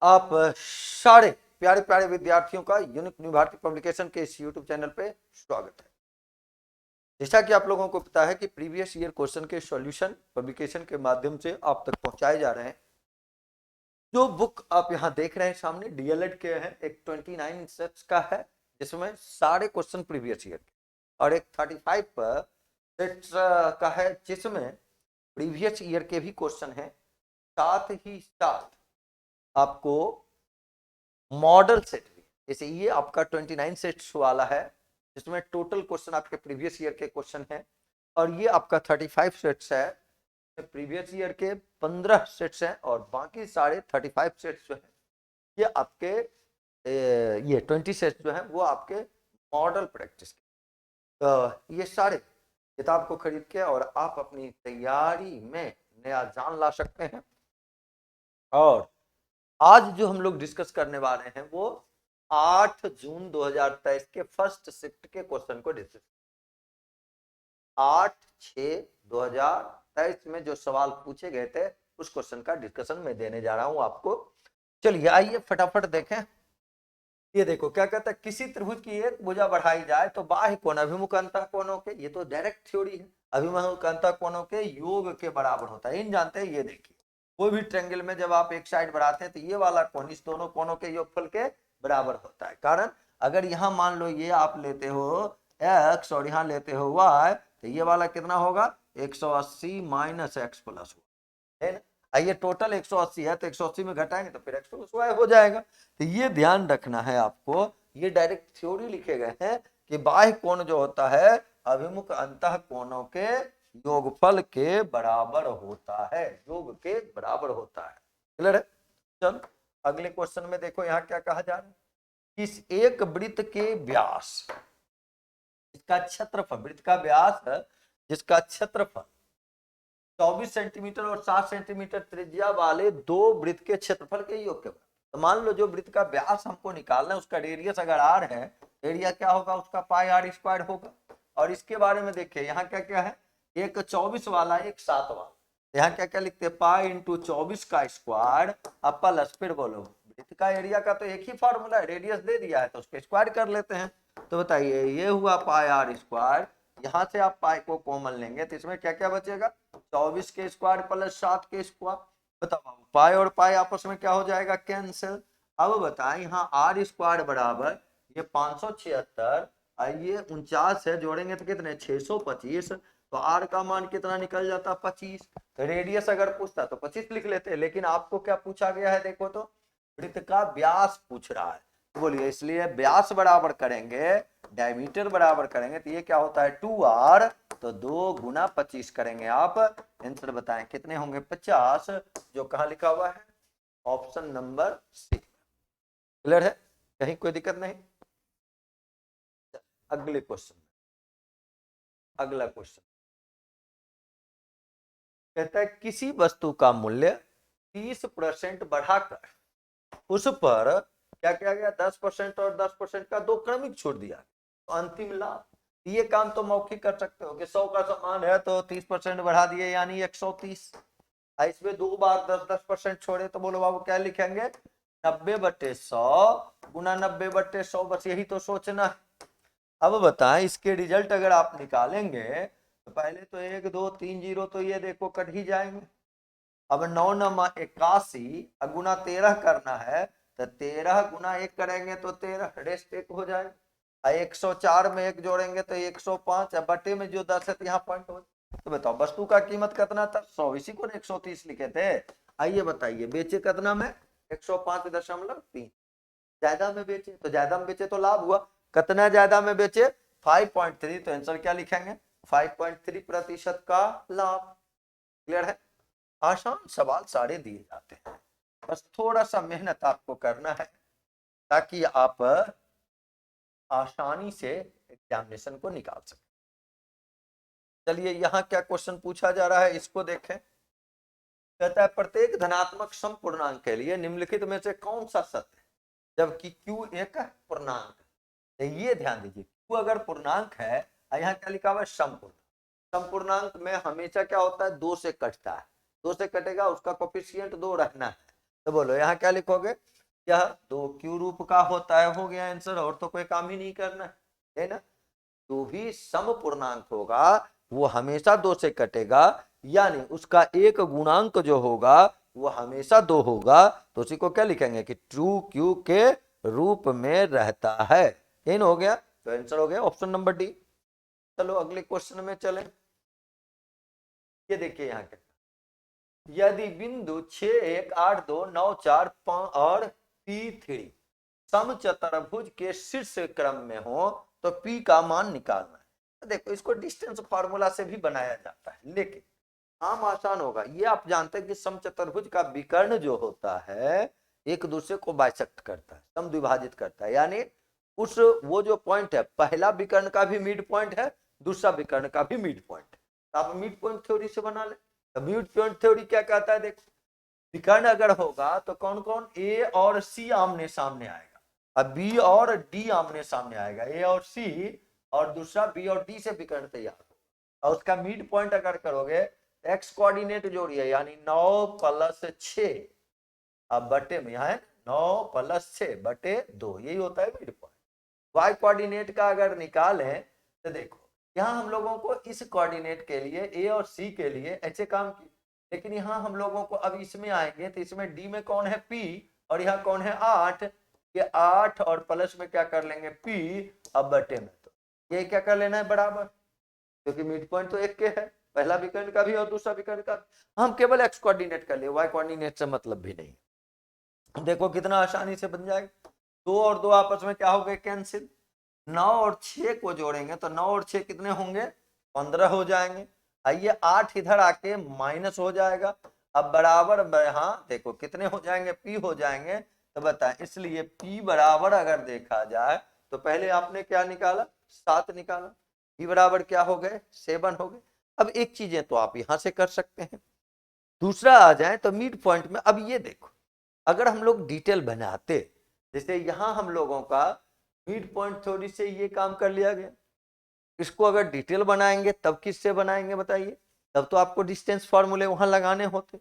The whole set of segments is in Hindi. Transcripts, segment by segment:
आप सारे प्यारे प्यारे विद्यार्थियों का यूनिक न्यू भारती पब्लिकेशन के इस यूट्यूब चैनल पे स्वागत है। जैसा कि आप लोगों को पता है कि प्रीवियस ईयर क्वेश्चन के सॉल्यूशन पब्लिकेशन के माध्यम से आप तक पहुंचाए जा रहे हैं। जो बुक आप यहाँ देख रहे हैं सामने डीएलएड के हैं, एक 29 सेट्स का है जिसमें सारे क्वेश्चन प्रीवियस ईयर के, और एक 35 सेट्स का है जिसमें प्रीवियस ईयर के भी क्वेश्चन हैं, साथ ही साथ आपको मॉडल सेट भी। जैसे ये आपका 29 सेट्स वाला है जिसमें टोटल क्वेश्चन आपके प्रीवियस ईयर के क्वेश्चन हैं, और ये आपका 35 सेट्स है, प्रीवियस ईयर के 15 सेट्स हैं और बाकी सारे 35 सेट्स जो हैं ये आपके ये 20 सेट्स जो हैं वो आपके मॉडल प्रैक्टिस के। तो ये सारे किताब को खरीद के और आप अपनी तैयारी में नया जान ला सकते हैं। और आज जो हम लोग डिस्कस करने वाले हैं वो 8 जून 2023 के फर्स्ट शिफ्ट के क्वेश्चन को डिस्कस। 8/6/2023 में जो सवाल पूछे गए थे उस क्वेश्चन का डिस्कशन मैं देने जा रहा हूं आपको। चलिए आइए फटाफट देखें। ये देखो क्या कहता है, किसी त्रिभुज की एक भुजा बढ़ाई जाए तो बाह्य कोण अभिमुख अंतः कोणों के, ये तो डायरेक्ट थ्योरी है, अभिमुख अंतः कोणों के योग के बराबर होता है। इन जानते हैं, ये देखिए कोई भी ट्रायंगल में जब आप एक साइड बढ़ाते हैं तो ये वाला कोण इस दोनों कोणों के योगफल के बराबर होता है। कारण अगर यहाँ मान लो ये आप लेते हो x और यहाँ लेते हो y, तो ये वाला कितना होगा 180 माइनस एक्स प्लस है ना। ये टोटल 180 है तो 180 में घटाएंगे तो फिर x प्लस y हो जाएगा। तो ये ध्यान रखना है आपको, ये डायरेक्ट थ्योरी लिखे गए हैं कि बाह्य कोण जो होता है अभिमुख अंतः कोणों के योगफल के बराबर होता है, योग के बराबर होता है। क्लियर है। चल अगले क्वेश्चन में देखो यहाँ क्या कहा जा रहा है। इस एक वृत्त के व्यास, इसका क्षेत्रफल, वृत्त का व्यास है जिसका क्षेत्रफल 24 सेंटीमीटर और 7 सेंटीमीटर त्रिज्या वाले दो वृत्त के क्षेत्रफल के योग के बराबर। तो मान लो जो वृत्त का व्यास हमको निकालना है उसका रेडियस अगर r है, एरिया क्या होगा उसका पाई r स्क्वायर होगा। और इसके बारे में देखिए यहाँ क्या क्या है, एक 24 वाला एक 7 वाला, यहाँ क्या क्या लिखते हैं पाई इंटू 24 का स्क्वायर अब प्लस, फिर बोलो वृत्त का एरिया का तो एक ही फॉर्मूला है, रेडियस दे दिया है तो उसके स्क्वायर कर लेते हैं। तो बताइए ये हुआ पाई r स्क्वायर, यहाँ से आप पाई को कॉमन लेंगे तो इसमें क्या क्या बचेगा 24 के स्क्वायर प्लस 7 के स्क्वायर। बताओ पाई और पाई आपस में क्या हो जाएगा कैंसिल। अब बताएं यहाँ r स्क्वायर बराबर ये 576, ये 49 है, जोड़ेंगे तो कितने 625, तो r का मान कितना निकल जाता 25। तो रेडियस अगर पूछता तो 25 लिख लेते, लेकिन आपको क्या पूछा गया है देखो तो वृत्त का व्यास पूछ रहा है। तो बोलिए इसलिए व्यास बराबर करेंगे डायमीटर बराबर करेंगे तो ये क्या होता है 2r, तो 2 गुना 25 करेंगे आप, आंसर बताएं कितने होंगे 50, जो कहां लिखा हुआ है ऑप्शन नंबर सी। क्लियर है, कहीं कोई दिक्कत नहीं। अगले क्वेश्चन, अगला क्वेश्चन कहता है किसी वस्तु का मूल्य 30% बढ़ाकर उस पर क्या किया गया 10% और 10% का दो क्रमिक छोड़ दिया, तो अंतिम लाभ। ये काम तो मौखिक कर सकते हो कि 100 का सामान है तो 30% बढ़ा दिए यानी 130, इसमें दो बार 10% छोड़े तो बोलो बाबू क्या लिखेंगे 90/100 गुना 90/100, बस यही तो सोचना है। अब बताएं इसके रिजल्ट अगर आप निकालेंगे तो पहले तो 1 2 3 0 तो ये देखो कट ही जाएंगे। अब 9 9 81 गुना 13 करना है तो 13 गुना 1 करेंगे तो 13, रेस्ट 1 हो जाएगा। 104 में 1 जोड़ेंगे तो 105, बटे में जो 10 है तो यहाँ पॉइंट हो। तो बताओ वस्तु का कीमत कितना था 100, इसी को 130 लिखे थे। आइए बताइए बेचे कितना में 105.3, ज्यादा में बेचे तो ज्यादा में बेचे तो लाभ हुआ, कितना ज्यादा में बेचे 5.3, तो आंसर क्या लिखेंगे 5.3% का लाभ। क्लियर है, आसान सवाल सारे दिए जाते हैं, बस थोड़ा सा मेहनत आपको करना है ताकि आप आसानी से एग्जामिनेशन को निकाल सकें। चलिए यहाँ क्या क्वेश्चन पूछा जा रहा है इसको देखें। कहता है प्रत्येक धनात्मक समपूर्णांक के लिए निम्नलिखित में से कौन सा सत्य है जबकि Q एक पूर्णांक है। ये ध्यान दीजिए Q अगर पूर्णांक है, यहाँ क्या लिखा हुआ है समपूर्णांक। समपूर्णांक में हमेशा क्या होता है 2 से कटता है, 2 से कटेगा उसका कोफिशिएंट 2 रहना है। तो बोलो यहाँ क्या लिखोगे यह 2q रूप का होता है, हो गया आंसर, और तो कोई काम ही नहीं करना है ना। जो भी सम पूर्णांक होगा वो हमेशा 2 से कटेगा, यानी उसका एक गुणांक जो होगा वो हमेशा 2 होगा, तो उसी को क्या लिखेंगे कि ट्रू क्यू के रूप में रहता है। इन हो गया, तो आंसर हो गया ऑप्शन नंबर डी। चलो अगले क्वेश्चन में चलें। ये देखिए यहाँ के, यदि बिंदु 6 1 8 2 9 4 5 और P3 समचतुर्भुज के शीर्ष क्रम में हो तो P का मान निकालना है। तो देखो इसको डिस्टेंस फार्मूला से भी बनाया जाता है, लेकिन आम आसान होगा। ये आप जानते हैं कि समचतुर्भुज का विकर्ण जो होता है एक दूसरे को बाइसेक्ट करता है, समद्विभाजित करता है, यानी उस वो जो पॉइंट है, पहला विकर्ण का भी मिड पॉइंट है, दूसरा विकर्ण का भी मिड पॉइंट है, तो आप मिड पॉइंट थ्योरी से बना ले। तो मिड पॉइंट थ्योरी क्या कहता है, देखो विकर्ण अगर होगा तो कौन कौन, ए और सी आमने सामने आएगा, अब बी और डी आमने सामने आएगा, ए और सी, और दूसरा बी और डी से विकर्ण तैयार होगा, और उसका मिड पॉइंट अगर करोगे एक्स कोऑर्डिनेट जोड़िए, यानी 9 + 6, अब बटे में यहाँ है 9 + 6 बटे 2, यही होता है मिड पॉइंट। वाई कोऑर्डिनेट का अगर निकालें तो देखो यहाँ हम लोगों को इस कोऑर्डिनेट के लिए ए और सी के लिए ऐसे काम की, लेकिन यहाँ हम लोगों को अब इसमें आएंगे तो इसमें डी में कौन है पी, और यहाँ कौन है 8, ये 8 और प्लस में क्या कर लेंगे पी, अब बटे में, तो ये क्या कर लेना है बराबर, क्योंकि मिड पॉइंट तो एक के है, पहला विकर्ण का भी और दूसरा विकर्ण का भी। हम केवल एक्स कोऑर्डिनेट कर लिए, वाई कोऑर्डिनेट से मतलब भी नहीं। देखो कितना आसानी से बन जाएगा, 2 और 2 आपस में क्या हो गए कैंसिल, 9 और 6 को जोड़ेंगे तो 9 और 6 कितने होंगे, 15 हो जाएंगे। आइए 8 इधर आके माइनस हो जाएगा, अब बराबर यहाँ देखो कितने हो जाएंगे, पी हो जाएंगे। तो बताएं, इसलिए पी बराबर अगर देखा जाए तो पहले आपने क्या निकाला, 7 निकाला, पी बराबर क्या हो गए, 7 हो गए। अब एक चीजें तो आप यहां से कर सकते हैं, दूसरा आ जाए तो मिड पॉइंट में। अब ये देखो अगर हम लोग डिटेल बनाते, जैसे यहां हम लोगों का मिड पॉइंट थ्योरी से ये काम कर लिया गया, इसको अगर डिटेल बनाएंगे तब किससे बनाएंगे बताइए, तब तो आपको डिस्टेंस फॉर्मूले वहां लगाने होते,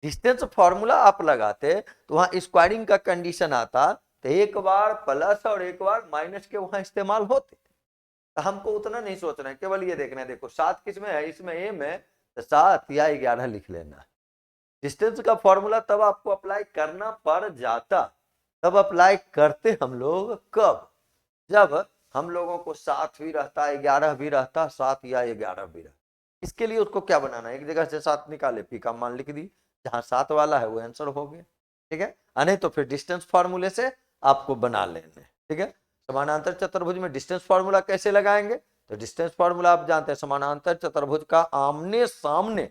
डिस्टेंस फॉर्मूला आप लगाते तो वहां स्क्वायरिंग का कंडीशन आता, तो एक बार प्लस और एक बार माइनस के वहां इस्तेमाल होते। तो हमको उतना नहीं सोचना है, केवल ये देखना है, देखो 7 किस में है, इसमें ए में, तो 7 या 11 लिख लेना है। डिस्टेंस का फॉर्मूला तब आपको अप्लाई करना पड़ जाता, तब अप्लाई करते हम लोग कब, जब हम लोगों को 7 भी रहता, 11 भी रहता, 7 या 11 भी रहता। इसके लिए उसको क्या बनाना है, एक जगह से 7 निकाले, पी का मान लिख दी, जहां 7 वाला है वो आंसर हो गया, ठीक है। नहीं तो फिर डिस्टेंस फॉर्मूले से आपको बना लेने, ठीक है। समानांतर चतुर्भुज में डिस्टेंस फॉर्मूला कैसे लगाएंगे, तो डिस्टेंस फॉर्मूला आप जानते हैं, समानांतर चतुर्भुज का आमने सामने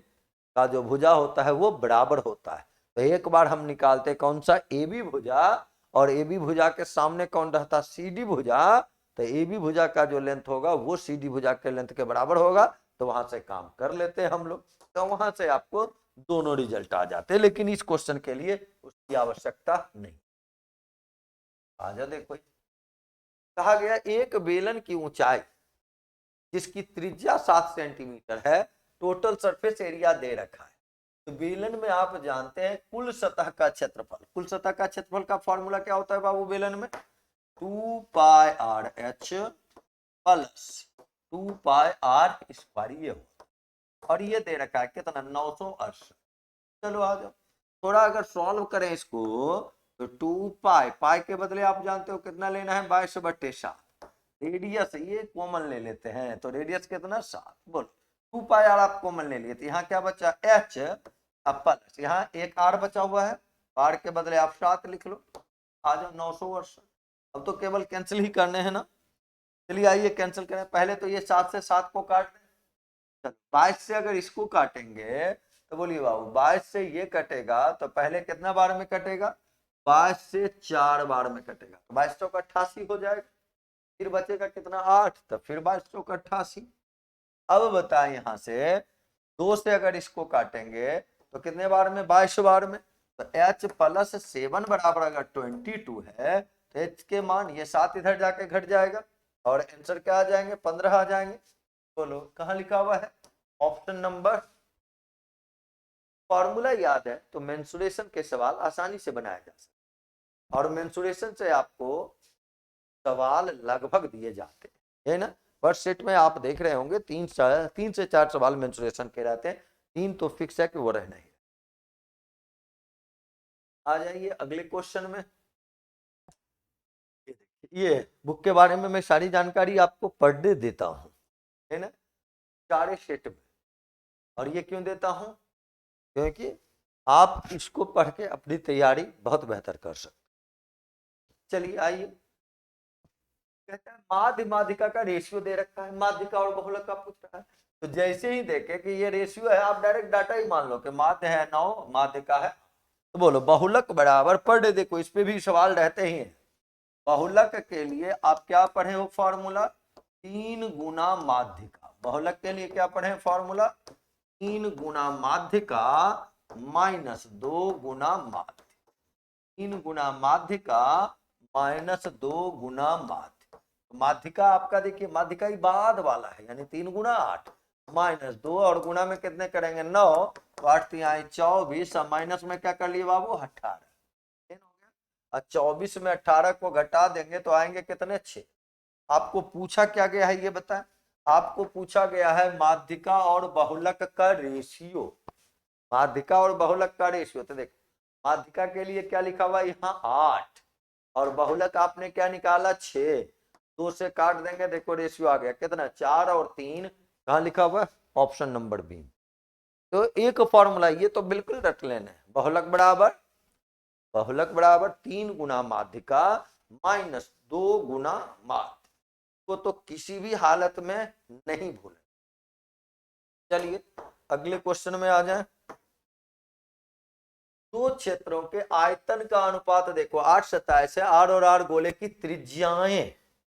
का जो भुजा होता है वो बराबर होता है। तो एक बार हम निकालते कौन सा, ए बी भुजा, और ए बी भुजा के सामने कौन रहता, सी डी भुजा, तो ए बी भुजा का जो लेंथ होगा वो सी डी भुजा के लेंथ के बराबर होगा, तो वहां से काम कर लेते हैं हम लोग, तो वहां से आपको दोनों रिजल्ट आ जाते हैं, लेकिन इस क्वेश्चन के लिए उसकी आवश्यकता नहीं। आ जा देखो, कहा गया एक बेलन की ऊंचाई जिसकी त्रिज्या 7 सेंटीमीटर है, टोटल सरफेस एरिया दे रखा है। तो बेलन में आप जानते हैं कुल सतह का क्षेत्रफल, कुल सतह का क्षेत्रफल का फॉर्मूला क्या होता है बाबू बेलन में, 2πr(h) प्लस 2πr², ये हो, और ये दे रखा है कितना, 980। चलो आ जाओ, थोड़ा अगर सॉल्व करें इसको तो 2π, पाई के बदले आप जानते हो कितना लेना है, 22/7, रेडियस ये कॉमन ले लेते हैं, तो रेडियस कितना 7, बोलो 2πr आप कॉमन ले लिए, तो यहाँ क्या बचा h, अब प्लस यहाँ एक r बचा हुआ है, r के बदले आप 7 लिख लो, आ जाओ 900। अब तो केवल कैंसिल ही करने हैं ना, चलिए आइए कैंसिल करें, पहले तो ये 7 से 7 को काट दें, 22 से अगर इसको काटेंगे तो बोलिए बाबू 22 से ये कटेगा तो पहले कितना बार में कटेगा, 22 से 4 बार में कटेगा, तो 22 चौक 88 हो जाएगा, फिर बचेगा कितना 8, तो फिर 22 चौक 88। अब बताएं यहां से 2 से अगर इसको काटेंगे तो कितने बार में, 22 बार में, तो h + 7 बराबर अगर 22 है तो h के मान, ये 7 इधर जाके घट जाएगा, और आंसर क्या आ जाएंगे, 15 आ जाएंगे। बोलो कहां लिखा हुआ है, ऑप्शन नंबर। फॉर्मूला याद है तो मेंसुरेशन के सवाल आसानी से बनाया जा सकता है। और मेंसुरेशन से आपको सवाल लगभग दिए जाते हैं, है ना। फर्स्ट सेट में आप देख रहे होंगे 3 से 4 सवाल मेंसुरेशन के रहते हैं, 3 तो फिक्स है कि वो रहना ही। आ जाइए अगले क्वेश्चन में। ये बुक के बारे में मैं सारी जानकारी आपको पर डे देता हूं, है ना, सारे सेट में। और ये क्यों देता हूं, क्योंकि आप इसको पढ़ के अपनी तैयारी बहुत बेहतर कर सकते। चलिए आइए, कहता है माध्य माध्यिका का रेशियो दे रखा है, माध्यिका और बहुलक का पूछ रहा है। तो जैसे ही देखे कि ये रेशियो है, आप डायरेक्ट डाटा ही मान लो कि माध्य है 9, माध्यिका है, तो बोलो बहुलक बराबर पर डे। देखो इस पे भी सवाल रहते ही हैं। बहुलक के लिए आप क्या पढ़े हो फॉर्मूला, 3 गुना माध्यिका। बहुलक के लिए क्या पढ़े फॉर्मूला, 3 गुना माध्यिका माइनस 2 गुना माध्य। 3 गुना माध्यिका माइनस 2 गुना माध्य। माध्यिका आपका देखिए, माध्यिका ही बाद वाला है, यानी 3 गुना 8 माइनस 2, और गुना में कितने करेंगे 9, तो 8 3 24, माइनस में क्या कर लिए बाबू 18। 24 में 18 को घटा देंगे तो आएंगे कितने 6। आपको पूछा क्या गया है ये बताएं, आपको पूछा गया है माध्यिका और बहुलक का रेशियो। माध्यिका और बहुलक का रेशियो, तो देखो माध्यिका के लिए क्या लिखा हुआ यहाँ 8, और बहुलक आपने क्या निकाला 6, 2 से काट देंगे, देखो रेशियो आ गया कितना 4 और 3, कहाँ लिखा हुआ ऑप्शन नंबर बी। तो एक फॉर्मूला ये तो बिल्कुल रट लेना है, बहुलक बराबर 3 गुना माध्यिका माइनस 2 गुना माध्य को तो किसी भी हालत में नहीं भूलें। चलिए अगले क्वेश्चन में आ जाए। दो क्षेत्रों के आयतन का अनुपात देखो 8/27 है, आर और आर गोले की त्रिज्याएं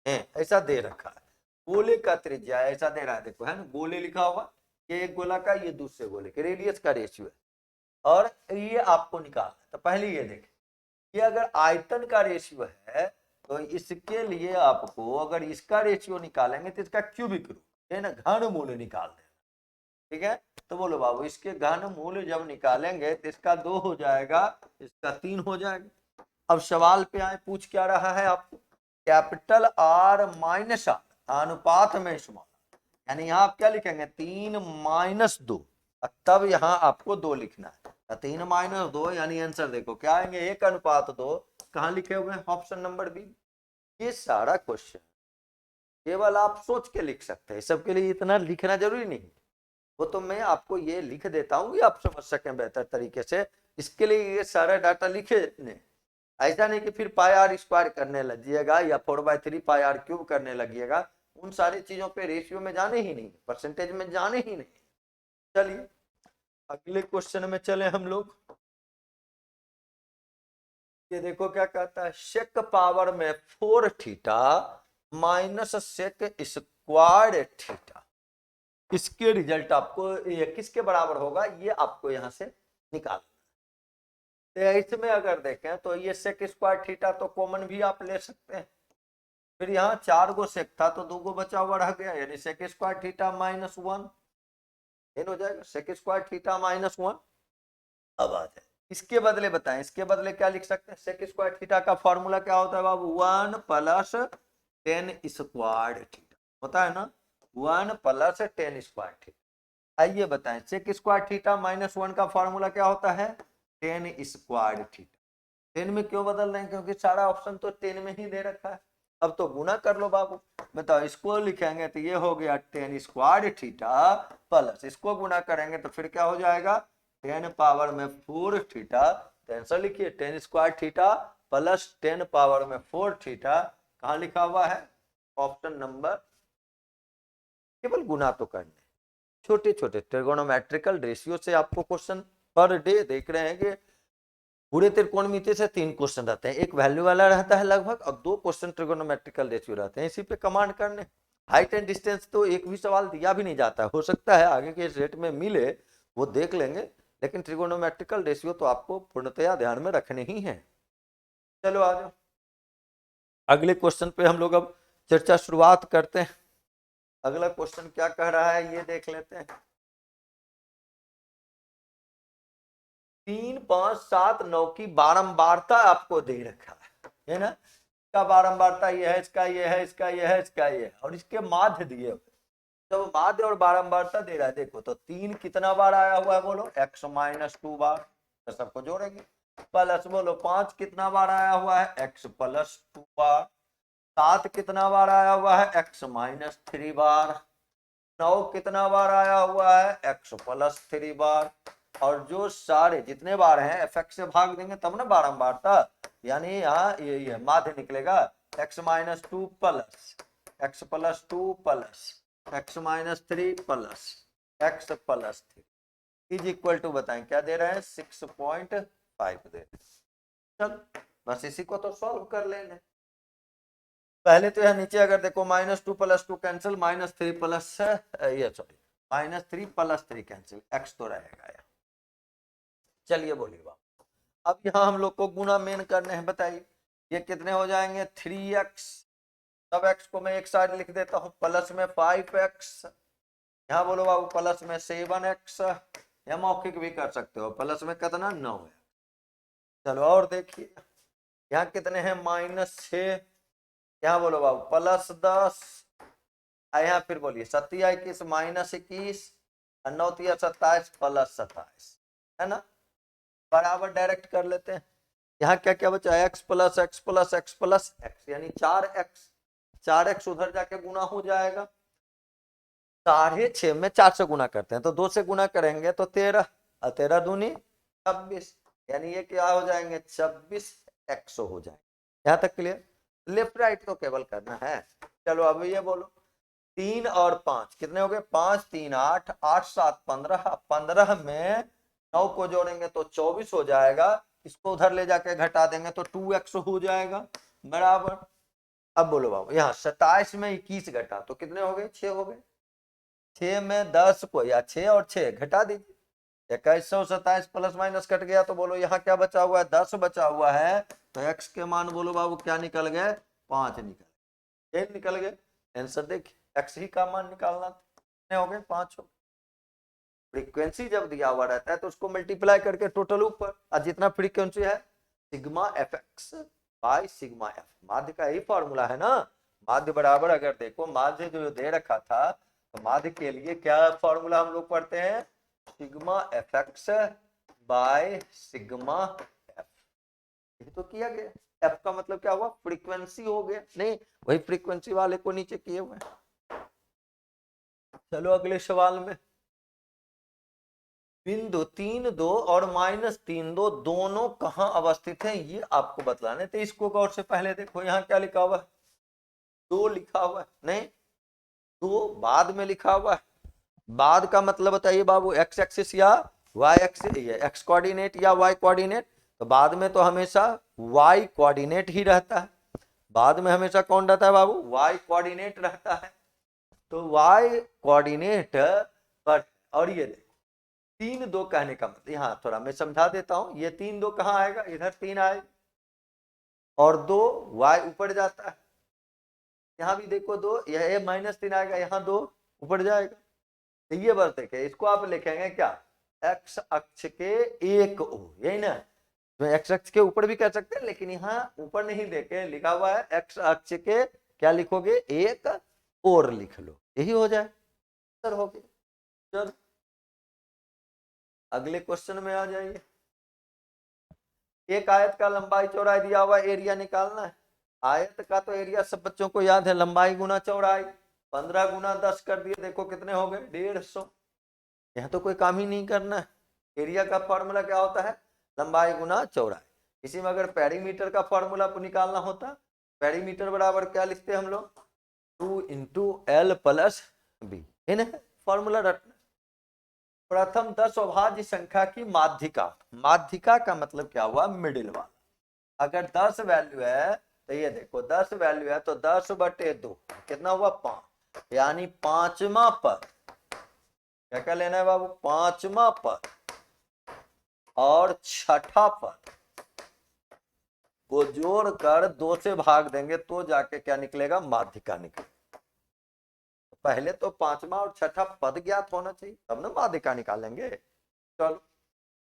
हैं, ऐसा दे रखा है। गोले का त्रिज्या ऐसा दे रहा है, देखो है ना, गोले लिखा हुआ, ये एक गोला का, ये दूसरे गोले के रेडियस का रेशियो है, और ये आपको निकालना है। तो पहले ये देखें, ये अगर आयतन का रेशियो है तो इसके लिए आपको अगर इसका रेशियो निकालेंगे तो इसका क्यूबिक रूट, है ना, घन मूल निकाल देना, ठीक है। तो बोलो बाबू इसके घन मूल जब निकालेंगे तो इसका 2 हो जाएगा, इसका 3 हो जाएगा। अब सवाल पे आए, पूछ क्या रहा है आपको, कैपिटल आर माइनस आर अनुपात में स्मॉल, यानी यहाँ आप क्या लिखेंगे 3 माइनस 2, तब यहाँ आपको 2 लिखना है। 3 माइनस 2 यानी आंसर देखो क्या आएंगे 1:2, कहाँ लिखे हुए हैं ऑप्शन नंबर बी। ये सारा क्वेश्चन केवल आप सोच के लिख सकते हैं, सबके लिए इतना लिखना जरूरी नहीं, वो तो मैं आपको ये लिख देता हूँ, आप समझ सकें बेहतर तरीके से, इसके लिए ये सारा डाटा लिखे ने। ऐसा नहीं कि फिर पाई आर स्क्वायर करने लगिएगा या 4/3 पाई आर क्यूब करने लगिएगा, उन सारी चीजों पे रेशियो में जाने ही नहीं, परसेंटेज में जाने ही नहीं। चलिए अगले क्वेश्चन में चले हम लोग। ये देखो क्या कहता है, सेक पावर में 4 theta minus sec square theta, इसके रिजल्ट आपको ये किसके बराबर होगा, ये आपको यहां से निकालना है। तो इसमें अगर देखें तो ये सेक स्क्वायर थीटा तो कॉमन भी आप ले सकते हैं, फिर यहाँ 4 गो सेक था तो 2 गो बचा हुआ रह गया, यानी सेक स्क्वायर थीटा -1 हो जाएगा, सेक स्क्वायर थीटा -1। अब आ जाए इसके बदले बताएं, इसके बदले क्या लिख सकते हैं, सेक स्क्वायर थीटा का फॉर्मूला क्या होता है बाबू, 1 + tan स्क्वायर थीटा होता है ना, 1 + tan स्क्वायर थीटा। आइए बताएं सेक स्क्वायर थीटा -1 का फॉर्मूला क्या होता है, tan स्क्वायर थीटा। 10 में क्यों बदल रहे हैं, क्योंकि सारा ऑप्शन तो 10 में ही दे रखा है। अब तो गुना कर लो बाबू, बताओ इसको लिखेंगे तो ये हो गया tan स्क्वायर थीटा प्लस इसको गुना करेंगे तो फिर क्या हो जाएगा 10 पावर में 4 थीटा। आंसर लिखिए tan square theta plus 10 power में 4 थीटा, कहाँ लिखा हुआ है ऑप्शन नंबर, केवल गुना तो करने, छोटे छोटे ट्रिगोनोमेट्रिकल रेशियो से आपको क्वेश्चन पर डे देख रहे हैं कि पूरे त्रिकोणमिति से 3 क्वेश्चन रहते हैं, एक वैल्यू वाला रहता है लगभग, और 2 क्वेश्चन ट्रिगोनोमेट्रिकल रेशियो रहते हैं, इसी पे कमांड करने। हाइट एंड डिस्टेंस तो एक भी सवाल दिया भी नहीं जाता, हो सकता है आगे के रेट में मिले, वो देख लेंगे, लेकिन ट्रिगोनोमेट्रिकल रेशियो तो आपको पूर्णतया ध्यान में रखने ही है। चलो आ जाओ अगले क्वेश्चन पे हम लोग अब चर्चा शुरुआत करते हैं। अगला क्वेश्चन क्या कह रहा है ये देख लेते हैं। 3 5 7 9 की बारंबारता आपको दे रखा है ना, इसका बारंबारता ये है, इसका ये है, इसका ये है, इसका ये है, और इसके माध्य दिए हुए। जब माध्य और बारंबारता दे रहा है, देखो तो 3 कितना बार आया हुआ है बोलो, x माइनस 2 बार, तो सबको जोड़ेंगे। प्लस बोलो 5 कितना बार आया हुआ है, x प्लस 2 बार। 7 कितना बार आया हुआ है, x माइनस 3 बार। 9 कितना बार आया हुआ है, x प्लस 3 बार। और जो सारे जितने बार हैं fx से भाग देंगे तब ना बारंबारता, यानी यहाँ ये माध्य निकलेगा, x minus 2 plus x plus 2 plus x minus 3 plus x plus 3 is equal to, बताएं क्या दे रहे हैं, 6.5 दे रहे हैं। चल बस इसी को तो सॉल्व कर लेंगे। पहले तो यह नीचे अगर देखो -2 + 2 कैंसिल, -3 प्लस ये सॉरी -3 + 3 कैंसिल, x तो रहेगा यार। चलिए बोलिए बाप, अब यहाँ हम लोग को गुना मेन करने हैं, बताइए ये कितने हो जाएंगे, 3x, तब x को मैं एक साइड लिख देता हूँ, प्लस में 5x, यहाँ बोलो बाबू प्लस में 7x, या मौखिक भी कर सकते हो, प्लस में कितना 9 है। चलो और देखिए यहाँ कितने हैं, -6, यहाँ बोलो बाबू प्लस 10, यहाँ फिर बोलिए 7 या 21 -21, 9 या 27 प्लस 27, है ना, बराबर डायरेक्ट कर लेते हैं। यहाँ क्या क्या बचा, x plus x plus x plus x, यानी 4x उधर जाके गुना हो जाएगा। 6.5 में 4 से गुना करते हैं तो 2 से गुना करेंगे तो 13, और 13 दूनी 26, यानी ये क्या हो जाएंगे, 26x हो जाएंगे। यहाँ तक क्लियर, लेफ्ट राइट तो केवल करना है। चलो अब ये बोलो 3 और 5 कितने हो गए, 5 3 8, 8 7 15, 15 में 9 को जोड़ेंगे तो 24 हो जाएगा, इसको उधर ले जाके घटा देंगे तो 2x हो जाएगा, बराबर। अब बोलो बाबू यहाँ 27 में 21 घटा तो कितने हो गए, 6 हो गए। 6 में 10 को, या 6 और 6 घटा दीजिए, 2127 प्लस माइनस कट गया, तो बोलो यहाँ क्या बचा हुआ है, 10 बचा हुआ है, तो x के मान बोलो बाबू क्या निकल गए, 5 निकल गए, निकल गए। आंसर देखिए x ही का मान निकालना था, कितने हो गए, 5 हो। फ्रीक्वेंसी जब दिया हुआ रहता है तो उसको मल्टीप्लाई करके टोटल ऊपर, और जितना फ्रीक्वेंसी है sigma fx by sigma f, माध्य का ही फॉर्मूला है ना, माध्य बराबर, अगर देखो माध्य जो दे रखा था तो माध्य के लिए क्या फॉर्मूला हम लोग पढ़ते हैं, sigma fx by sigma f, ये तो किया गया। f का मतलब क्या हुआ, फ्रीक्वेंसी हो गया, नहीं वही फ्रीक्वेंसी वाले को नीचे किए हुए। चलो अगले सवाल में, बिंदु 3 2 और -3 2 दोनों कहां अवस्थित हैं ये आपको बतलाने, तो इसको गौर से पहले देखो यहाँ क्या लिखा हुआ है, 2 लिखा हुआ है, नहीं 2 बाद में लिखा हुआ है। बाद का मतलब बताइए बाबू, x एक्सिस या y एक्सिस, x कोऑर्डिनेट या y कोऑर्डिनेट, तो बाद में तो हमेशा y कोऑर्डिनेट ही रहता है, बाद में हमेशा कौन रहता है बाबू, y कोऑर्डिनेट रहता है, तो y कोऑर्डिनेट पर। और ये 3 2 कहने का मतलब, यहाँ थोड़ा मैं समझा देता हूं, ये 3 2 कहां आएगा, इधर 3 आएगा, और 2 y ऊपर जाता है, यहाँ भी देखो 2, यह -3 आएगा, यहाँ 2 ऊपर जाएगा, तो ये बस देखे, इसको आप लिखेंगे क्या, x अक्ष के एक ओर, यही ना, तो x अक्ष के ऊपर भी कह सकते हैं, लेकिन यहाँ ऊपर नहीं देखे, लिखा हुआ है x अक्ष के क्या लिखोगे, एक और लिख लो, यही हो जाए, सर हो गया। चलो अगले क्वेश्चन में आ जाइए, एक आयत का लंबाई चौड़ाई दिया हुआ, एरिया निकालना है। आयत का तो एरिया सब बच्चों को याद है, लंबाई गुना चौड़ाई, 15 गुना 10 कर दिए, देखो कितने हो गए, 150। यह तो कोई काम ही नहीं करना है। एरिया का फॉर्मूला क्या होता है, लंबाई गुना चौड़ाई। इसी में अगर पेरीमीटर का फॉर्मूला निकालना होता, पेरीमीटर बराबर क्या लिखते हैं हम लोग, 2 × L + B, है ना फॉर्मूला रटना। प्रथम 10 अभाज्य संख्या की माध्यिका, माध्यिका का मतलब क्या हुआ, मिडिल वाला। अगर 10 वैल्यू है तो ये देखो 10 वैल्यू है तो 10/2 कितना हुआ, 5, यानी 5वां पद, क्या क्या लेना है बाबू, 5वां पद और 6ठा पद को जोड़कर 2 से भाग देंगे तो जाके क्या निकलेगा, माध्यिका निकलेगा। पहले तो 5वां और 6ठा पद ज्ञात होना चाहिए, तब ना माध्यिका निकालेंगे। चलो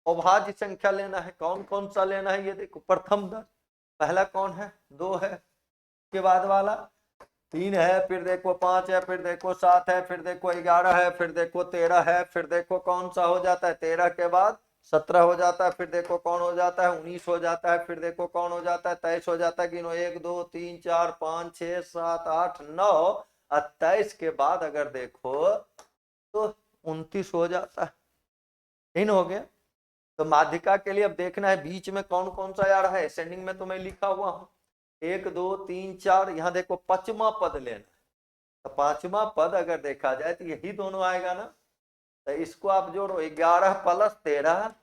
अभाज्य संख्या लेना है, कौन कौन सा लेना है ये देखो। प्रथम दर पहला कौन है, 2 है, के बाद वाला 3 है, फिर देखो 5 है, फिर देखो 7 है, फिर देखो 11 है, फिर देखो 13 है, फिर देखो कौन सा हो जाता है 13 के बाद 17 हो जाता है, फिर देखो कौन हो जाता है 19 हो जाता है, फिर देखो कौन हो जाता है 23 हो जाता है। गिनो 1 2 3 4 5 6 7 8 9 और 23 के बाद अगर देखो तो 29 हो जाता है। इन हो गया। तो माध्यिका के लिए अब देखना है बीच में कौन कौन सा आ रहा है। असेंडिंग में तो मैं लिखा हुआ हूं 1 2 3 4, यहां देखो पांचवा पद लेना। तो पांचवा पद अगर देखा जाए तो यही दोनों आएगा ना। तो इसको आप जोड़ो 11 प्लस 13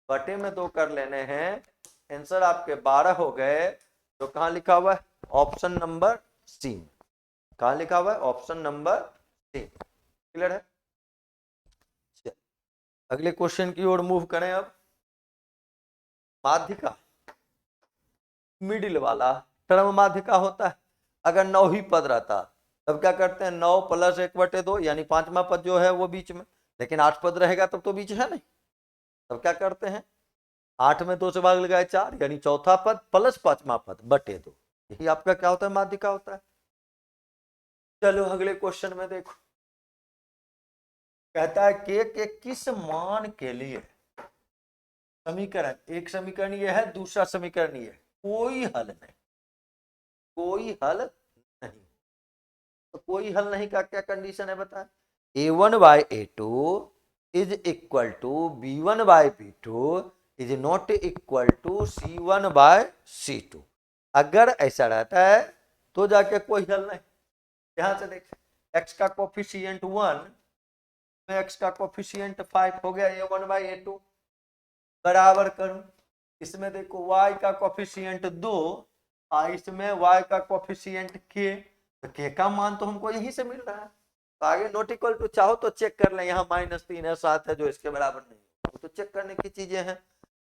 बटे में 2 कर लेने हैं, आंसर आपके 12 हो गए। तो कहां लिखा हुआ है, ऑप्शन नंबर सी। कहां लिखा हुआ है, ऑप्शन नंबर सी। क्लियर है। अगले क्वेश्चन की ओर मूव करें। अब माध्यिका मिडिल वाला टर्म माध्यिका होता है। अगर 9 ही पद रहता तब क्या करते हैं, 9 प्लस 1/2 यानी पांचवा पद जो है वो बीच में। लेकिन 8 पद रहेगा तब तो बीच है नहीं। तब क्या करते हैं, 8 में 2 से भाग लगाए 4 यानी चौथा पद प्लस पांचवा पद बटे 2। यही आपका क्या होता है, माध्यिका होता है। चलो अगले क्वेश्चन में देखो, कहता है के किस मान के लिए समीकरण, एक समीकरण ये है, दूसरा समीकरण ये है, कोई हल नहीं, कोई हल नहीं। तो कोई हल नहीं का क्या कंडीशन है बता। a1/a2 is equal to b1/b2 is not equal to c1/c2। अगर ऐसा रहता है तो जाके कोई हल नहीं। यहां से देख, x का कोफिशिएंट 1, x का कोफिशिएंट 5 हो गया a1/a2, बराबर करूं इसमें देखो y का कोफिशिएंट 2 और इसमें y का कोफिशिएंट k। तो k का मान तो हमको यहीं से मिल रहा है। तो आगे नॉट इक्वल टू चाहो तो चेक कर लें, यहाँ -3 है 7 है जो इसके बराबर नहीं है, तो चेक करने की चीजें हैं।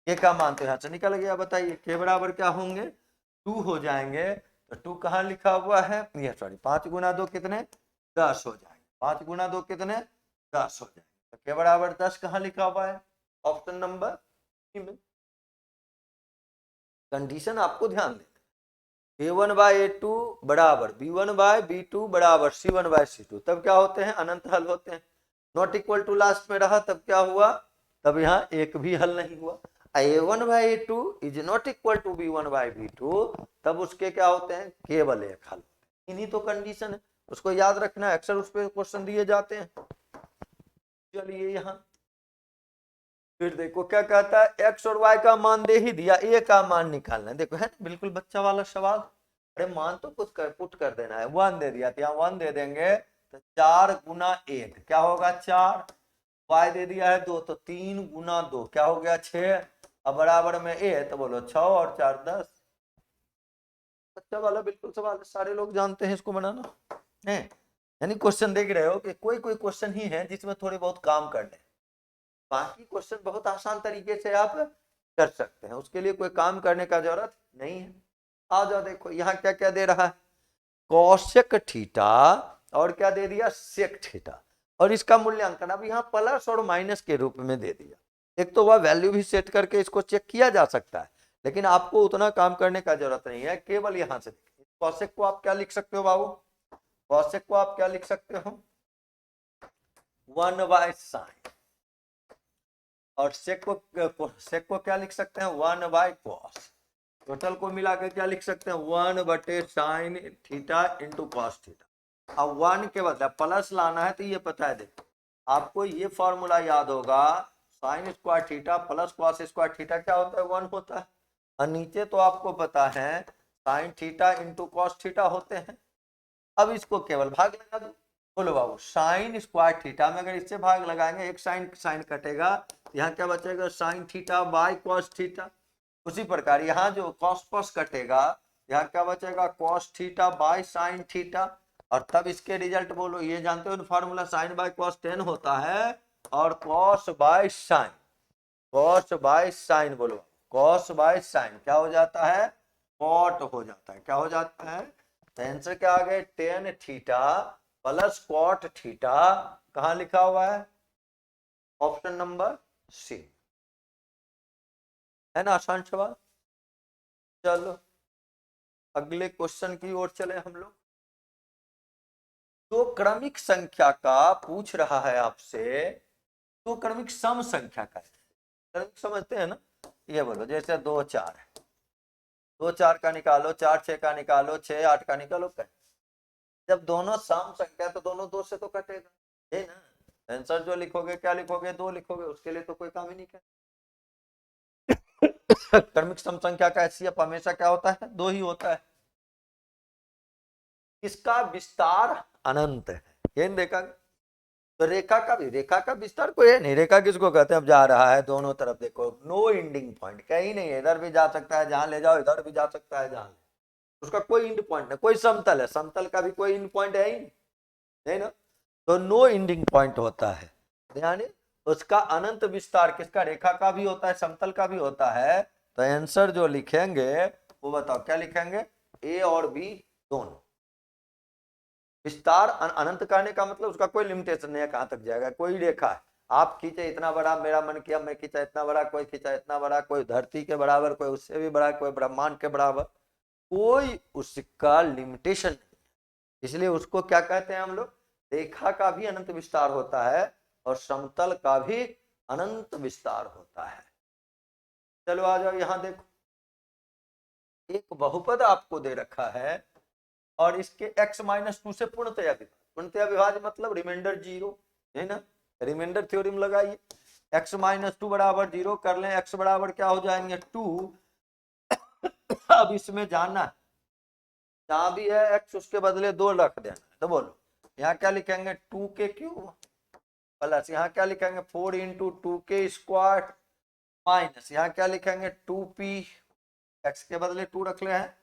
k का मान तो यहाँ से निकल गया। बताइए k बराबर क्या होंगे, 2 हो जाएंगे। तो 2 कहाँ लिखा हुआ है, ये सॉरी 5 गुना 2 कितने 10 हो जाएंगे। 5 गुना 2 कितने 10 हो जाएंगे। तो k बराबर 10 कहाँ लिखा हुआ है, ऑप्शन नंबर में। कंडीशन आपको ध्यान देना, a1/a2 बराबर b1/b2 बराबर c1/c2, तब क्या होते हैं, अनंत हल होते हैं। नॉट इक्वल टू लास्ट में रहा तब क्या हुआ, तब यहाँ एक भी हल नहीं हुआ। a1/a2 is not equal to b1/b2, तब उसके क्या होते हैं, केवल एक हल। इन्हीं तो कंडीशन है, उसको याद रखना है, अक्सर उस पर क्वेश्चन दिए जाते हैं। चलिए यहाँ फिर देखो क्या कहता है, x और y का मान दे ही दिया, a का मान निकालना है। देखो है ना बिल्कुल बच्चा वाला सवाल। अरे मान तो पुट कर देना है। 1 दे दिया तो यहाँ 1 दे देंगे, तो 4 गुना 1 क्या होगा 4, y दे दिया है 2 तो 3 गुना 2 क्या हो गया 6, अब बराबर में a तो बोलो 6 और 4 10। बच्चा वाला बिल्कुल सवाल, सारे लोग जानते हैं इसको बनाना है। यानी क्वेश्चन देख रहे हो कि कोई कोई क्वेश्चन ही है जिसमें थोड़े बहुत काम करने, बाकी क्वेश्चन बहुत आसान तरीके से आप कर सकते हैं, उसके लिए कोई काम करने का जरूरत नहीं है। आ जाओ देखो यहाँ क्या क्या दे रहा है, कौशिक थीटा और क्या दे दिया सेक थीटा, और इसका मूल्यांकन अब यहाँ प्लस और माइनस के रूप में दे दिया। एक तो वह वैल्यू भी सेट करके इसको चेक किया जा सकता है, लेकिन आपको उतना काम करने का जरूरत नहीं है, केवल यहाँ से कौशिक को आप क्या लिख सकते हो बाबू, कौशिक को आप क्या लिख सकते हो 1/sin, और सेक को क्या लिख सकते हैं 1/cos। टोटल को मिला के क्या लिख सकते हैं 1/sin theta into cos theta. अब 1 के बदले प्लस लाना है तो ये पता है, देखो आपको ये फॉर्मूला याद होगा, sine square theta plus cos square theta क्या होता है 1 होता है, और नीचे तो आपको पता है sine theta into cos theta होते हैं। अब इसको केवल भाग लगा दो। बोलो बाबू साइन स्क्वायर थीटा में अगर इससे भाग लगाएंगे, एक साइन साइन कटेगा, यहाँ क्या बचेगा sine theta by cos theta. उसी प्रकार यहाँ जो कॉस कॉस कटेगा, यहाँ क्या बचेगा cos theta by sine theta. और तब इसके रिजल्ट बोलो, ये जानते हो फॉर्मूला साइन बाय कॉस 10 होता है, और cos by sine, cos by sine बोलो, कॉस बाय साइन क्या हो जाता है कॉट हो जाता है, क्या हो जाता है। तो आंसर क्या आ गए 10 थीटा प्लस कॉट थीटा, कहां लिखा हुआ है ऑप्शन नंबर सी। है ना आसान सवाल। चलो अगले क्वेश्चन की ओर चले हम लोग। तो क्रमिक संख्या का पूछ रहा है आपसे, तो क्रमिक सम संख्या का है। क्रमिक समझते हैं ना, ये बोलो जैसे 2 4 है, 2 4 का निकालो, 4 6 का निकालो, 6 8 का निकालो, कट। जब दोनों सम संख्या तो दोनों 2 से तो कटेगा, है ना। आंसर जो लिखोगे क्या लिखोगे, 2 लिखोगे, उसके लिए तो कोई काम ही नहीं कर। क्रमिक सम संख्या का हैसियत हमेशा क्या होता है, 2 ही होता है। इसका विस्तार अनंत है, ये देखा। तो रेखा का भी, रेखा का विस्तार कोई है नहीं। रेखा किसको कहते हैं, अब जा रहा है दोनों तरफ देखो, नो एंडिंग पॉइंट, कहीं नहीं है, इधर भी जा सकता है जहां ले जाओ, इधर भी जा सकता है जहां, उसका कोई एंड पॉइंट नहीं। कोई समतल है, समतल का भी कोई एंड पॉइंट है ही नहीं ना, तो नो एंडिंग पॉइंट होता है। यानी उसका अनंत विस्तार किसका, रेखा का भी होता है, समतल का भी होता है। तो आंसर जो लिखेंगे वो बताओ क्या लिखेंगे, ए और बी दोनों। विस्तार अनंत करने का मतलब उसका कोई लिमिटेशन नहीं है, कहां तक जाएगा, कोई रेखा है। आप खींचे इतना बड़ा, मेरा मन किया मैं खींचा इतना बड़ा, कोई खींचा इतना बड़ा, कोई धरती के बराबर, कोई उससे भी बड़ा, कोई ब्रह्मांड के बराबर, कोई उसका लिमिटेशन नहीं। इसलिए उसको क्या कहते हैं हम लोग, रेखा का भी अनंत विस्तार होता है और समतल का भी अनंत विस्तार होता है। चलो आ जाओ यहां देखो, एक बहुपद आपको दे रखा है और इसके x-2 से पूर्णतया विभाज्य, पूर्णतया विभाज्य मतलब रिमाइंडर 0, है ना। रिमाइंडर थ्योरम लगाइए, x-2 बराबर 0 कर लें, x बराबर क्या हो जाएंगे 2। अब इसमें जाना है, जहां भी है x उसके बदले 2 रख देना, तो बोलो यहाँ क्या लिखेंगे 2 के क्यूब प्लस यहाँ क्या लिखेंगे 4 इंटू 2 के स्क्वायर माइनस यहाँ क्या लिखेंगे 2p, x के बदले 2 रख ले हैं,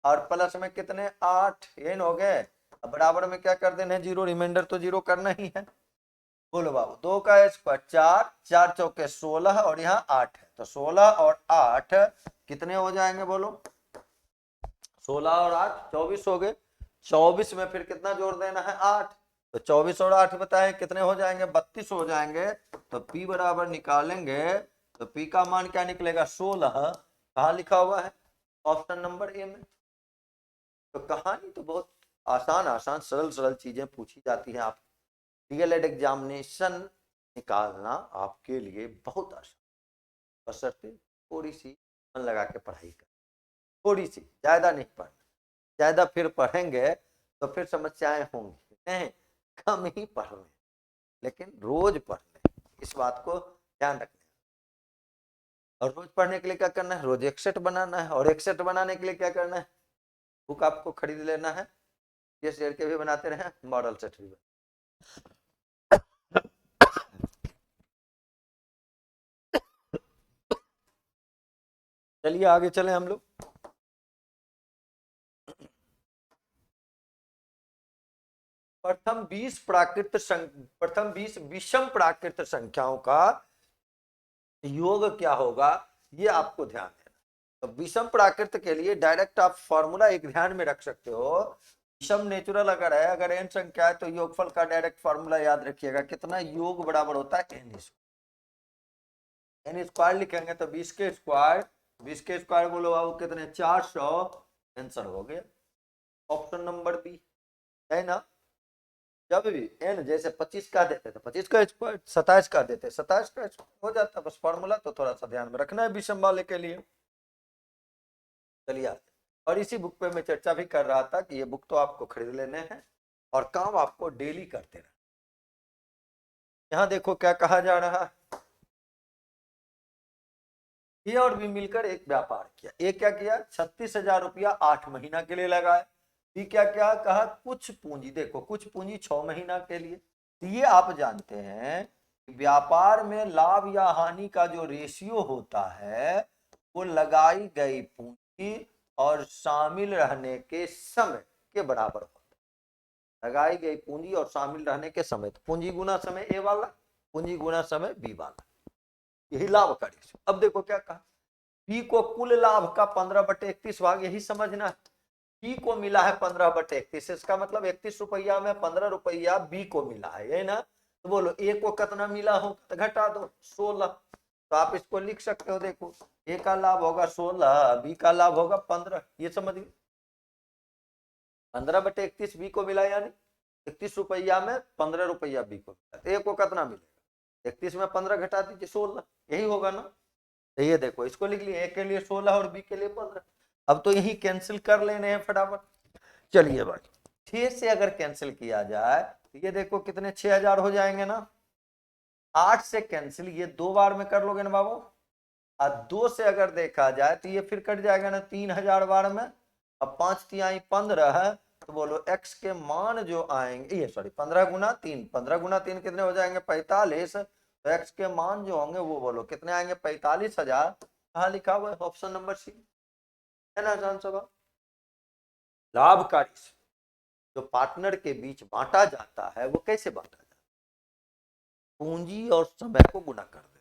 और प्लस में कितने 8, ये हो गए। अब बराबर में क्या कर देना है 0, रिमाइंडर तो 0 करना ही है। बोलो बाबू 2 का स्क्वायर 4, 4 चौके 16 और यहाँ 8 है, तो 16 और 8 कितने हो जाएंगे बोलो, 16 और 8 24 हो गए। 24 में फिर कितना जोड़ देना है 8, तो 24 और 8 बताएं कितने हो जाएंगे 32 हो जाएंगे। तो p बराबर निकालेंगे तो p का मान क्या निकलेगा 16, कहाँ लिखा हुआ है ऑप्शन नंबर ए में। तो कहानी तो बहुत आसान आसान सरल सरल चीजें पूछी जाती हैं। आप डीएलएड एग्जामिनेशन निकालना आपके लिए बहुत आसान, बशर्ते थोड़ी सी मन लगा के पढ़ाई कर, थोड़ी सी, ज्यादा नहीं पढ़ना। ज्यादा फिर पढ़ेंगे तो फिर समस्याएं होंगी, नहीं कम ही पढ़ लें, लेकिन रोज पढ़ लें, इस बात को ध्यान रखना। और रोज पढ़ने के लिए क्या करना है, रोज एक सेट बनाना है, और एक सेट बनाने के लिए क्या करना है, बुक आपको खरीद लेना है, ये शेयर के भी बनाते रहे, मॉडल सेट भी। चलिए आगे चले हम लोग। प्रथम 20 विषम प्राकृत संख्याओं का योग क्या होगा, ये आपको ध्यान देना। तो विषम प्राकृत के लिए डायरेक्ट आप फॉर्मूला एक ध्यान में रख सकते हो। विषम नेचुरल अगर है, अगर n संख्या है, तो योगफल का डायरेक्ट फॉर्मूला याद रखिएगा, कितना योग बराबर होता है n स्क्वायर लिखेंगे तो 20 के स्क्वायर, 20 के स्क्वायर बोलो बाबू कितने 400, आंसर हो गया ऑप्शन नंबर बी, है ना। जब भी n जैसे 25 का देते तो 25 का स्क्वायर, 27 का देते 27 का स्क्वायर हो जाता, बस फॉर्मूला तो थोड़ा सा ध्यान में रखना है विषम वाले के लिए। चलिए, और इसी बुक पे मैं चर्चा भी कर रहा था कि ये बुक तो आपको खरीद लेने हैं और काम आपको डेली करते रहना। यहाँ देखो क्या कहा जा रहा है, ए और बी मिलकर एक व्यापार किया। ए क्या किया 36,000 रुपया 8 महीना के लिए लगाया। बी क्या क्या कहा कुछ पूंजी, देखो कुछ पूंजी 6 महीना के लिए। ये आप जानते हैं व्यापार में लाभ या हानि का जो रेशियो होता है वो लगाई गई पूंजी और शामिल रहने के समय के बराबर होता है। लगाई गई पूंजी और शामिल रहने के समय, तो पूंजी गुना समय ए वाला, पूंजी गुना समय बी वाला, यही लाभ का रेशियो। अब देखो क्या कहा, पी को कुल लाभ का 15/31 भाग, यही समझना है। पी को मिला है 15/31, इसका मतलब 31 रुपया में 15 रुपया बी को मिला है, ये ना। तो बोलो ए को कितना मिला हो तो घटा दो 16, तो आप इसको लिख सकते हो। देखो ए का लाभ होगा 16, बी का लाभ होगा 15, ये समझिए 15/31 बी को मिला, यानी 31 रुपया में 15 रुपया बी को मिला, तो ए को कितना मिलेगा, 31 में 15 घटा दीजिए 16, यही होगा ना। तो ये देखो इसको लिख लिया, ए के लिए 16 और बी के लिए 15। अब तो यही कैंसिल कर लेने हैं फटाफट। चलिए भाई 6 से अगर कैंसिल किया जाए तो ये देखो कितने 6000 हो जाएंगे ना। 8 से कैंसिल, ये 2 बार में कर लोगे ना बाबू। और 2 से अगर देखा जाए तो ये फिर कट जाएगा ना 3000 बार में। अब 5 तिहाई 15 है, तो बोलो x के मान जो आएंगे, ये सॉरी 15 गुना 3, 15 गुना 3 कितने हो जाएंगे 45। तो x के मान जो होंगे वो बोलो कितने आएंगे 45,000। कहाँ लिखा हुआ है, ऑप्शन नंबर सी है ना आसान सवाल। लाभकारी जो पार्टनर के बीच बांटा जाता है वो कैसे बांटा जाता है, पूंजी और समय को गुना कर दे,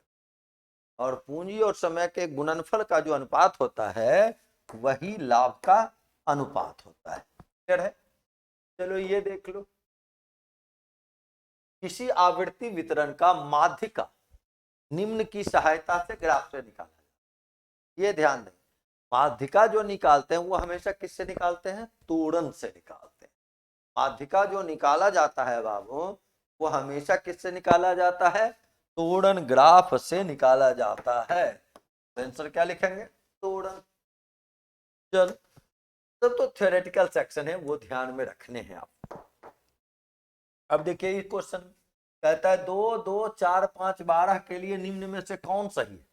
और पूंजी और समय के गुणनफल का जो अनुपात होता है वही लाभ का अनुपात होता है। क्लियर है। चलो ये देख लो, किसी आवृत्ति वितरण का माध्यिका निम्न की सहायता से ग्राफ से निकाला जाए। ये ध्यान दें, माध्यिका जो निकालते हैं वो हमेशा किससे निकालते हैं, तोड़न से निकालते हैं। माध्यिका जो निकाला जाता है बाबू वो हमेशा किससे निकाला जाता है, तोड़न ग्राफ से निकाला जाता है। आंसर क्या लिखेंगे, तोड़न। चल तब तो थ्योरेटिकल सेक्शन है वो ध्यान में रखने हैं आप। अब देखिए ये क्वेश्चन कहता है 2, 2, 4, 5, 12 के लिए निम्न में से कौन सही है।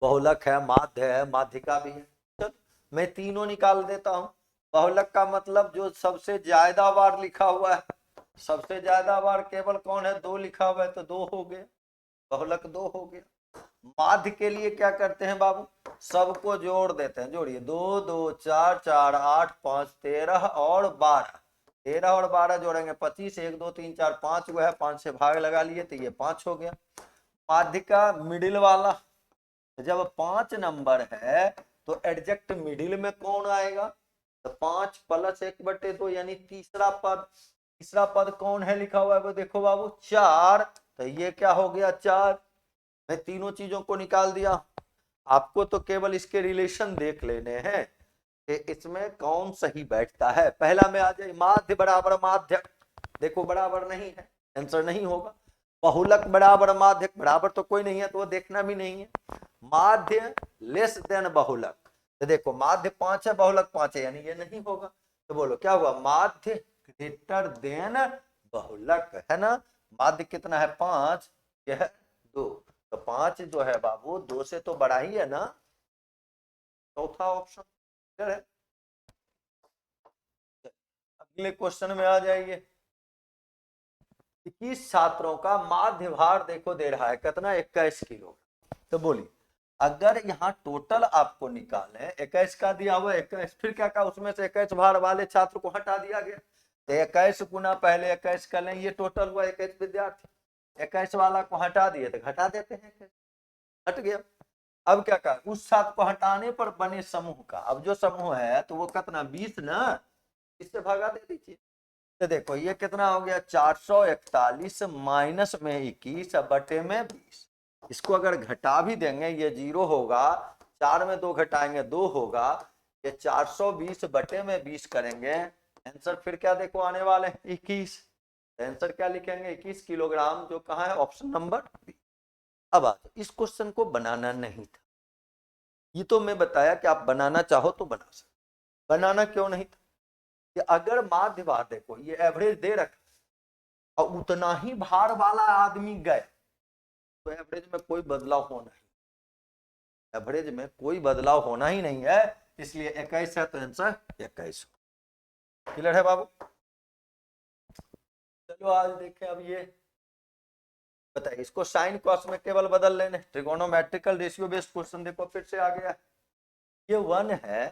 बहुलक है, माध्य है, माध्यिका भी है। चल मैं तीनों निकाल देता हूं। बहुलक का मतलब जो सबसे ज्यादा बार लिखा हुआ है, सबसे ज्यादा बार केवल कौन है, 2 लिखा हुआ है, तो 2 हो गया, बहुलक 2 हो गया। माध्य के लिए क्या करते हैं बाबू, सबको जोड़ देते हैं, जोड़िए 2, 2, 4, 4, 8, 5, 13 और 12, 13 और 12 जोड़ेंगे 25, 1, 2, 3, 4, 5 वो है, 5 से भाग लगा लिए तो ये 5 हो गया। माध्य का मिडिल वाला, जब 5 नंबर है तो एडजेक्ट मिडिल में कौन आएगा, तो 5 + 1/2 यानी तीसरा पद। तीसरा पद कौन है लिखा हुआ है वो देखो बाबू 4, तो ये क्या हो गया 4। मैं तीनों चीजों को निकाल दिया। आपको तो केवल इसके रिलेशन देख लेने हैं कि इसमें कौन सही बैठता है। पहला में आ जाए माध्य बराबर माध्य, देखो बराबर नहीं है, आंसर नहीं होगा। बहुलक बराबर माध्य, बराबर तो कोई नहीं है तो वो देखना भी नहीं है। माध्य लेस देन बहुलक, तो देखो माध्य 5 है बहुलक 5 है, यानी ये नहीं होगा। तो बोलो क्या हुआ, माध्य ग्रेटर देन बहुलक है ना। माध्य कितना है 5, यह 2, तो 5 जो है बाबू 2 से तो बड़ा ही है ना, चौथा ऑप्शन है। अगले क्वेश्चन में आ जाइए। 21 छात्रों का माध्य भार देखो दे रहा है कितना, 21 किलो। तो बोलिए अगर यहाँ टोटल आपको निकालें, 21 का दिया हुआ 21, फिर क्या कहा उसमें से 21 भार वाले छात्र को हटा दिया गया, तो 21 गुना पहले 21 कर लें, ये टोटल हुआ 21 विद्यार्थी, 21 वाला को हटा दिए तो घटा देते हैं, हट गया। अब क्या कहा, उस छात्र को हटाने पर बने समूह का, अब जो समूह है तो वो कितना 20 ना, इससे भागा दे दीजिए। तो देखो ये कितना हो गया 441 माइनस में 21 बटे में 20। इसको अगर घटा भी देंगे ये 0 होगा, 4 में 2 घटाएंगे 2 होगा, ये 420 बटे में 20 करेंगे, आंसर फिर क्या देखो आने वाले 21। आंसर क्या लिखेंगे 21 किलोग्राम, जो कहाँ है ऑप्शन नंबर बी। अब आ इस क्वेश्चन को बनाना नहीं था, ये तो मैं बताया कि आप बनाना चाहो तो बना सकते, बनाना क्यों नहीं था कि अगर माध्य भार देखो ये एवरेज दे रखा और उतना ही भार वाला आदमी गए तो एवरेज में कोई बदलाव होना ही, एवरेज में कोई बदलाव होना ही नहीं है, इसलिए 21 है तो आंसर 21। क्लियर है बाबू। चलो आज देखें, अब ये बताइए इसको साइन कॉस में केवल बदल लेने, ट्रिगोनोमेट्रिकल रेशियो बेस्ड क्वेश्चन देखो फिर से आ गया। ये 1 है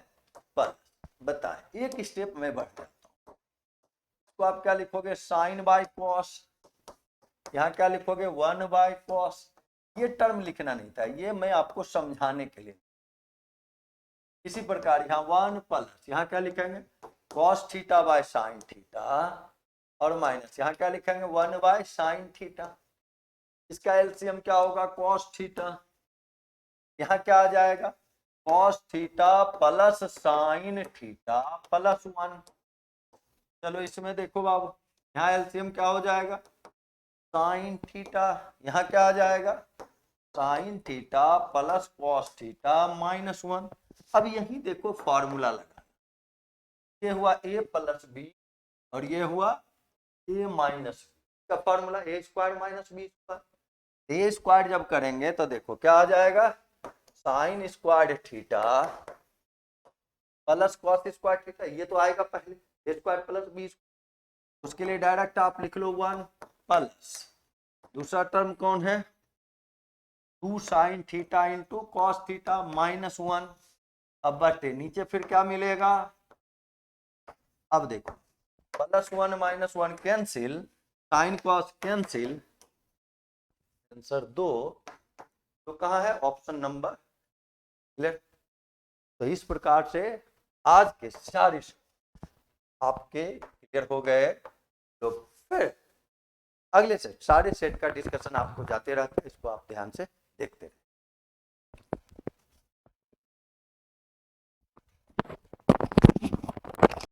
पर बताएं, एक स्टेप में बढ़ जाता हूं, इसको आप क्या लिखोगे साइन बाय कॉस, यहाँ क्या लिखोगे 1/cos। ये टर्म लिखना नहीं था, ये मैं आपको समझाने के लिए। इसी प्रकार यहाँ 1 + यहाँ क्या लिखेंगे cos θ/sin θ, और माइनस यहाँ क्या लिखेंगे 1/sin θ। इसका एलसीएम क्या होगा cos θ, यहाँ क्या आ जाएगा, cos theta plus sine theta plus 1। चलो इसमें देखो बाबू, यहाँ एलसीएम क्या हो जाएगा, साइन थीटा, यहाँ क्या आ जाएगा, sine theta plus cos theta minus 1। अब यही देखो फॉर्मूला लगा, ये हुआ ए प्लस बी और ये हुआ ए माइनस का फॉर्मूला, ए स्क्वायर माइनस बी स्क्वायर। ए स्क्वायर जब करेंगे तो देखो क्या आ जाएगा, sine square theta plus cos square theta, ये तो आएगा पहले, ए स्क्वायर प्लस बी स्क्वायर। उसके लिए डायरेक्ट आप लिख लो 1 प्लस दूसरा टर्म कौन है, 2 sine theta into cos theta minus 1। अब बटे नीचे फिर क्या मिलेगा, अब देखो plus 1 minus 1 cancel, sine cos cancel, answer 2। तो कहाँ है, ऑप्शन नंबर क्लियर। तो इस प्रकार से आज के सारे आपके क्लियर हो गए। तो फिर अगले सेट, सारे सेट का डिस्कशन आपको जाते रहता है, इसको आप ध्यान से देखते रहे।